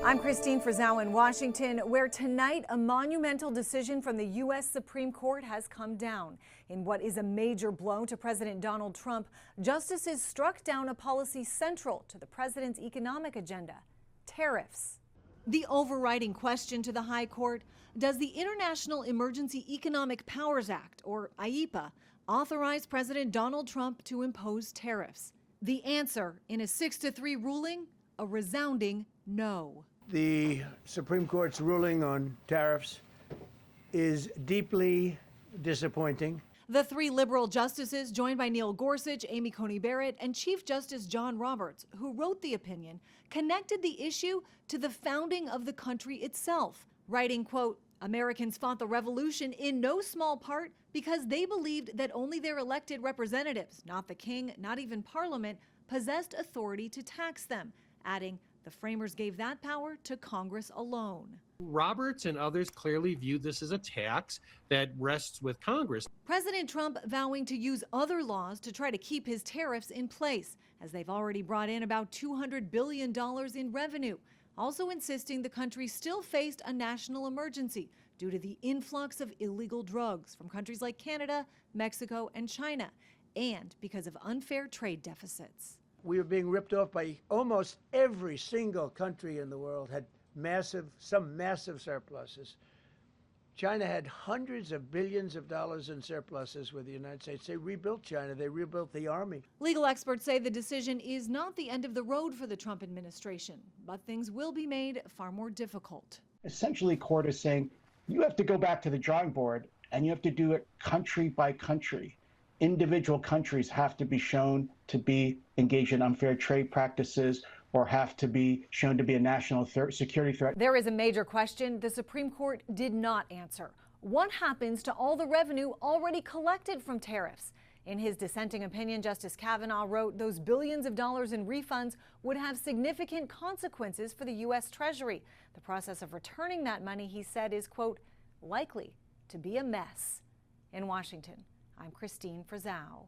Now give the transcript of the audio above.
I'm Christine Frizzau in Washington, where tonight a monumental decision from the U.S. Supreme Court has come down. In what is a major blow to President Donald Trump, justices struck down a policy central to the president's economic agenda: tariffs. The overriding question to the High Court: does the International Emergency Economic Powers Act, or IEEPA, authorize President Donald Trump to impose tariffs? The answer, in a 6-3 ruling, a resounding no. The Supreme Court's ruling on tariffs is deeply disappointing. The three liberal justices, joined by Neil Gorsuch, Amy Coney Barrett, and Chief Justice John Roberts, who wrote the opinion, connected the issue to the founding of the country itself, writing, quote, "Americans fought the revolution in no small part because they believed that only their elected representatives, not the king, not even Parliament, possessed authority to tax them," adding, "The framers gave that power to Congress alone." Roberts and others clearly viewed this as a tax that rests with Congress. President Trump vowing to use other laws to try to keep his tariffs in place, as they've already brought in about $200 billion in revenue, also insisting the country still faced a national emergency due to the influx of illegal drugs from countries like Canada, Mexico, and China, and because of unfair trade deficits. We were being ripped off by almost every single country in the world, had some massive surpluses. China had hundreds of billions of dollars in surpluses with the United States. They rebuilt China. They rebuilt the army. Legal experts say the decision is not the end of the road for the Trump administration, but things will be made far more difficult. Essentially, court is saying you have to go back to the drawing board and you have to do it country by country. Individual countries have to be shown to be engaged in unfair trade practices or have to be shown to be a national security threat. There is a major question the Supreme Court did not answer. What happens to all the revenue already collected from tariffs? In his dissenting opinion, Justice Kavanaugh wrote those billions of dollars in refunds would have significant consequences for the U.S. Treasury. The process of returning that money, he said, is, quote, likely to be a mess. In Washington, I'm Christine Frizzau.